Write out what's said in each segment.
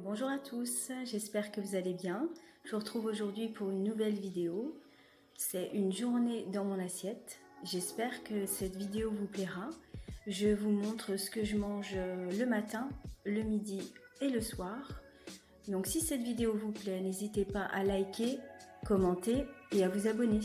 Bonjour à tous, j'espère que vous allez bien. Je vous retrouve aujourd'hui pour une nouvelle vidéo. C'est une journée dans mon assiette. J'espère que cette vidéo vous plaira. Je vous montre ce que je mange le matin, le midi et le soir. Donc si cette vidéo vous plaît, n'hésitez pas à liker, commenter et à vous abonner.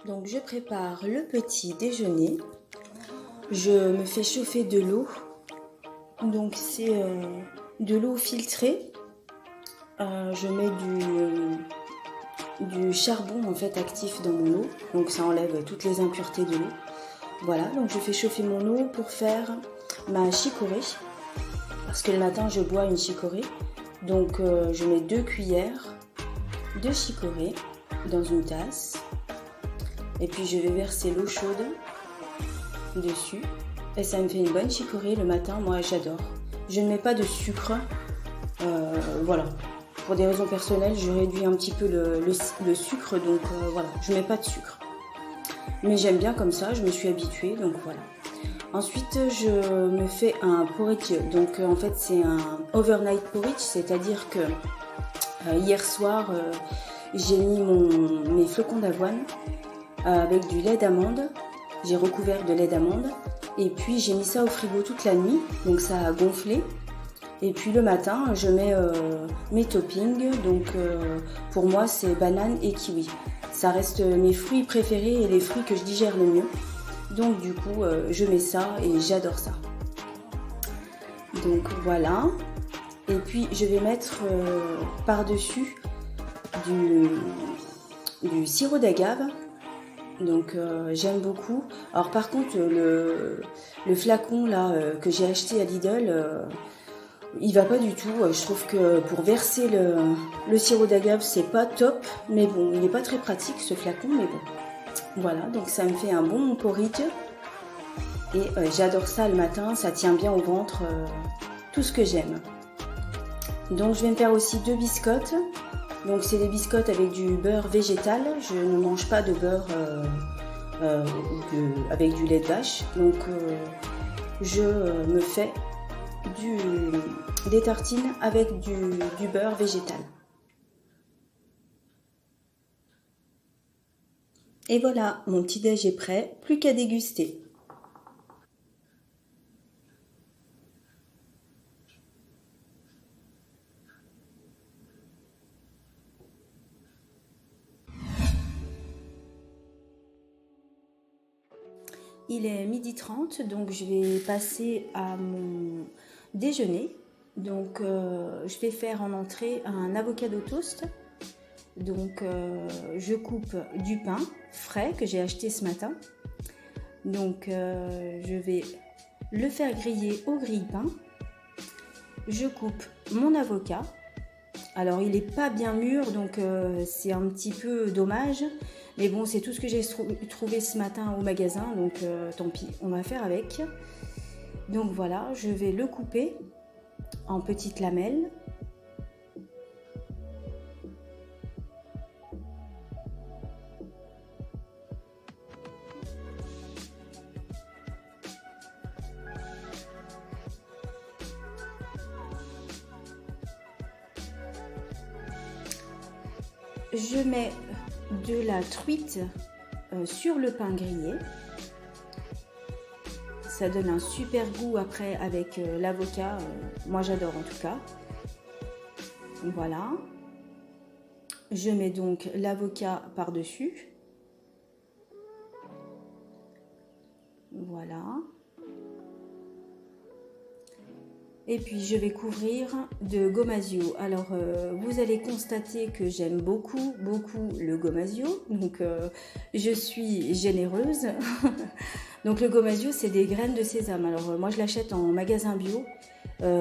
Donc je prépare le petit déjeuner. Je me fais chauffer de l'eau. Donc c'est de l'eau filtrée. Je mets du charbon en fait actif dans mon eau. Donc ça enlève toutes les impuretés de l'eau. Voilà, donc je fais chauffer mon eau pour faire ma chicorée. Parce que le matin je bois une chicorée. Donc je mets 2 cuillères de chicorée dans une tasse. Et puis je vais verser l'eau chaude dessus. Et ça me fait une bonne chicorée le matin, moi j'adore. Je ne mets pas de sucre. Voilà. Pour des raisons personnelles, je réduis un petit peu le sucre, donc voilà, je ne mets pas de sucre. Mais j'aime bien comme ça, je me suis habituée, donc voilà. Ensuite, je me fais un porridge. Donc en fait, c'est un overnight porridge, c'est-à-dire que hier soir, j'ai mis mes flocons d'avoine avec du lait d'amande. J'ai recouvert de lait d'amande et puis j'ai mis ça au frigo toute la nuit, donc ça a gonflé. Et puis le matin, je mets mes toppings, donc pour moi c'est banane et kiwi. Ça reste mes fruits préférés et les fruits que je digère le mieux. Donc du coup, je mets ça et j'adore ça. Donc voilà. Et puis je vais mettre par-dessus du sirop d'agave. Donc j'aime beaucoup. Alors par contre le flacon là que j'ai acheté à Lidl, il va pas du tout. Je trouve que pour verser le sirop d'agave c'est pas top, mais bon, il n'est pas très pratique ce flacon, mais bon. Voilà, donc ça me fait un bon porridge et j'adore ça le matin, ça tient bien au ventre, tout ce que j'aime. Donc je vais me faire aussi 2 biscottes. Donc c'est des biscottes avec du beurre végétal. Je ne mange pas de beurre avec du lait de vache. Donc je me fais des tartines avec du beurre végétal. Et voilà, mon petit déj est prêt, plus qu'à déguster. Il est 12h30, donc je vais passer à mon déjeuner. Donc je vais faire en entrée un avocado toast. Donc je coupe du pain frais que j'ai acheté ce matin. Donc je vais le faire griller au grille-pain. Je coupe mon avocat. Alors il n'est pas bien mûr, donc c'est un petit peu dommage. Mais bon, c'est tout ce que j'ai trouvé ce matin au magasin, donc tant pis, on va faire avec. Donc voilà, je vais le couper en petites lamelles. Je mets de la truite sur le pain grillé. Ça donne un super goût après avec l'avocat. Moi j'adore en tout cas. Voilà. Je mets donc l'avocat par-dessus. Voilà. Et puis je vais couvrir de gomasio. Alors vous allez constater que j'aime beaucoup le gomasio. Donc je suis généreuse. Donc le gomasio c'est des graines de sésame. Alors moi je l'achète en magasin bio.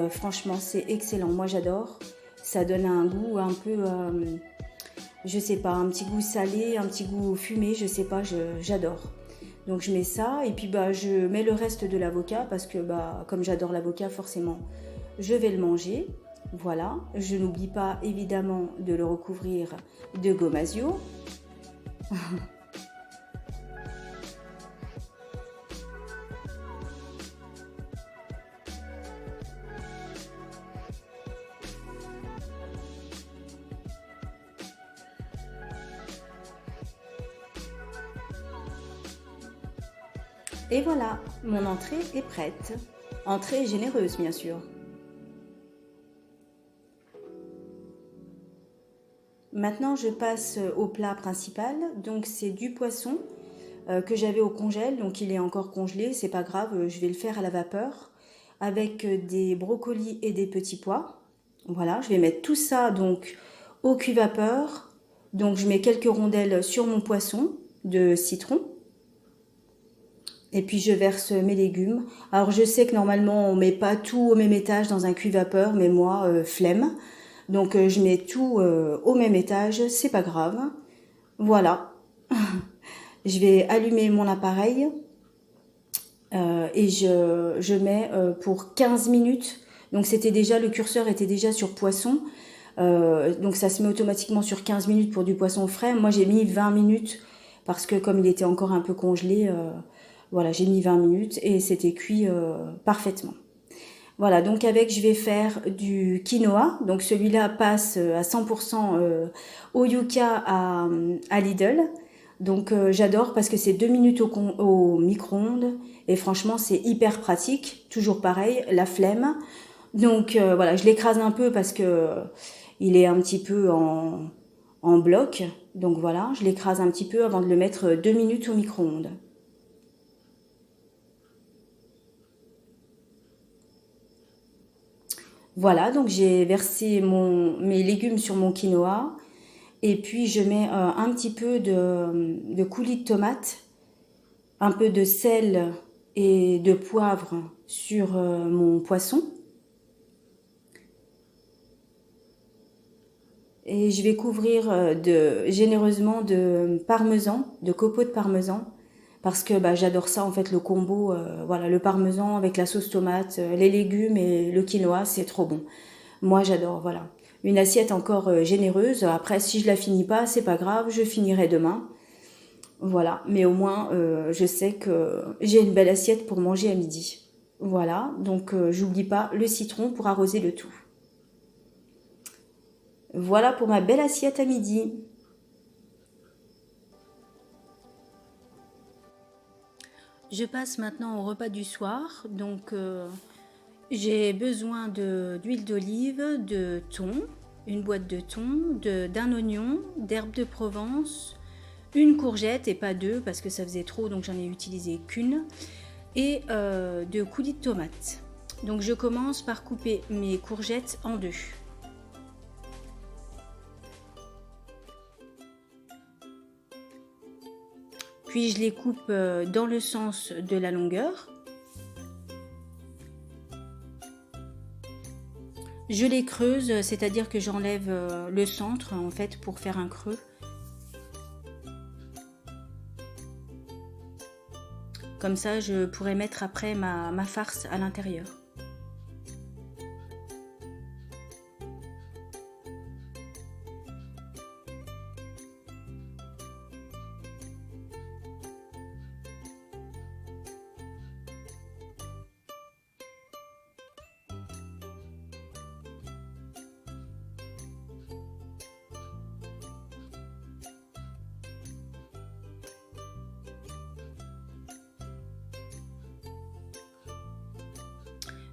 Franchement c'est excellent. Moi j'adore. Ça donne un goût un peu, je sais pas, un petit goût salé, un petit goût fumé. Je sais pas, j'adore. Donc je mets ça et puis bah, je mets le reste de l'avocat parce que bah, comme j'adore l'avocat forcément je vais le manger. Voilà, je n'oublie pas évidemment de le recouvrir de gomasio. Et voilà, mon entrée est prête. Entrée généreuse bien sûr. Maintenant, je passe au plat principal. Donc, c'est du poisson que j'avais au congèle. Donc, il est encore congelé. C'est pas grave, je vais le faire à la vapeur avec des brocolis et des petits pois. Voilà, je vais mettre tout ça donc au cuit-vapeur. Donc, je mets quelques rondelles sur mon poisson de citron. Et puis, je verse mes légumes. Alors, je sais que normalement, on met pas tout au même étage dans un cuit-vapeur, mais moi, flemme. Donc je mets tout au même étage, c'est pas grave. Voilà. Je vais allumer mon appareil et je mets pour 15 minutes. Donc c'était déjà, le curseur était déjà sur poisson. Donc ça se met automatiquement sur 15 minutes pour du poisson frais. Moi j'ai mis 20 minutes parce que comme il était encore un peu congelé, voilà, j'ai mis 20 minutes et c'était cuit parfaitement. Voilà, donc avec, je vais faire du quinoa. Donc celui-là passe à 100% au yucca à Lidl. Donc j'adore parce que c'est 2 minutes au micro-ondes. Et franchement, c'est hyper pratique. Toujours pareil, la flemme. Donc voilà, je l'écrase un peu parce que il est un petit peu en bloc. Donc voilà, je l'écrase un petit peu avant de le mettre 2 minutes au micro-ondes. Voilà, donc j'ai versé mes légumes sur mon quinoa et puis je mets un petit peu de coulis de tomate, un peu de sel et de poivre sur mon poisson. Et je vais couvrir généreusement de parmesan, de copeaux de parmesan, parce que bah, j'adore ça en fait, le combo, voilà, le parmesan avec la sauce tomate, les légumes et le quinoa, c'est trop bon. Moi j'adore, voilà. Une assiette encore généreuse. Après, si je la finis pas, c'est pas grave, je finirai demain. Voilà, mais au moins je sais que j'ai une belle assiette pour manger à midi. Voilà, donc j'oublie pas le citron pour arroser le tout. Voilà pour ma belle assiette à midi. Je passe maintenant au repas du soir. Donc j'ai besoin d'huile d'olive, de thon, une boîte de thon, d'un oignon, d'herbe de Provence, une courgette et pas deux parce que ça faisait trop donc j'en ai utilisé qu'une, et de coulis de tomates. Donc je commence par couper mes courgettes en deux. Puis je les coupe dans le sens de la longueur. Je les creuse, c'est-à-dire que j'enlève le centre en fait pour faire un creux. Comme ça, je pourrais mettre après ma farce à l'intérieur.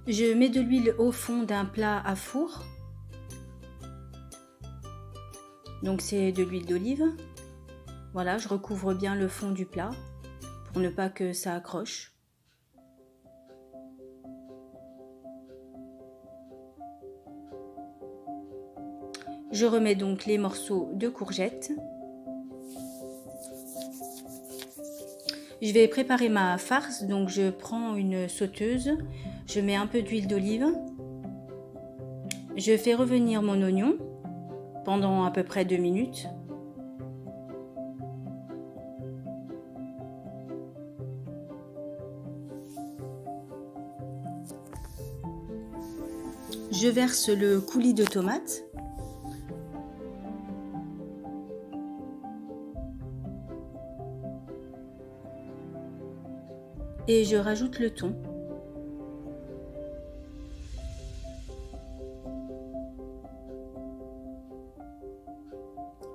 Je mets de l'huile au fond d'un plat à four. Donc c'est de l'huile d'olive. Voilà, je recouvre bien le fond du plat pour ne pas que ça accroche. Je remets donc les morceaux de courgettes. Je vais préparer ma farce, donc je prends une sauteuse, je mets un peu d'huile d'olive, je fais revenir mon oignon pendant à peu près 2 minutes. je verse le coulis de tomates. Et je rajoute le thon.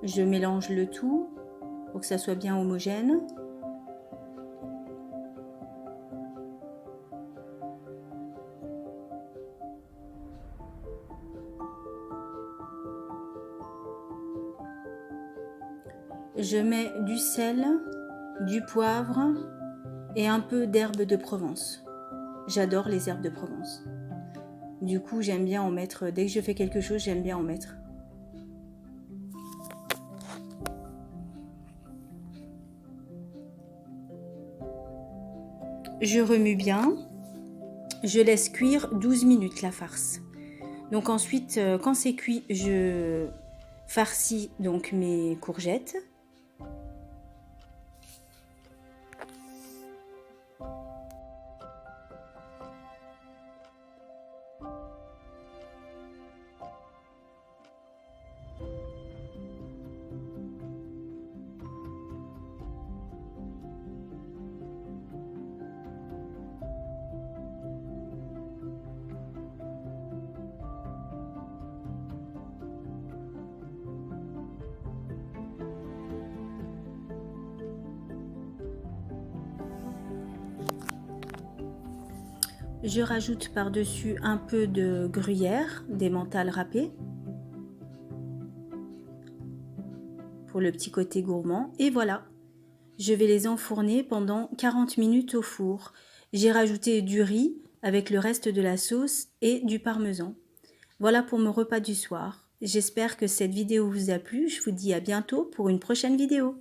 Je mélange le tout pour que ça soit bien homogène. Je mets du sel, du poivre et un peu d'herbes de Provence. J'adore les herbes de Provence. Du coup, j'aime bien en mettre, dès que je fais quelque chose, j'aime bien en mettre. Je remue bien. Je laisse cuire 12 minutes la farce. Donc ensuite, quand c'est cuit, je farcis donc mes courgettes. Je rajoute par-dessus un peu de gruyère, d'emmental râpé, pour le petit côté gourmand. Et voilà, je vais les enfourner pendant 40 minutes au four. J'ai rajouté du riz avec le reste de la sauce et du parmesan. Voilà pour mon repas du soir. J'espère que cette vidéo vous a plu. Je vous dis à bientôt pour une prochaine vidéo.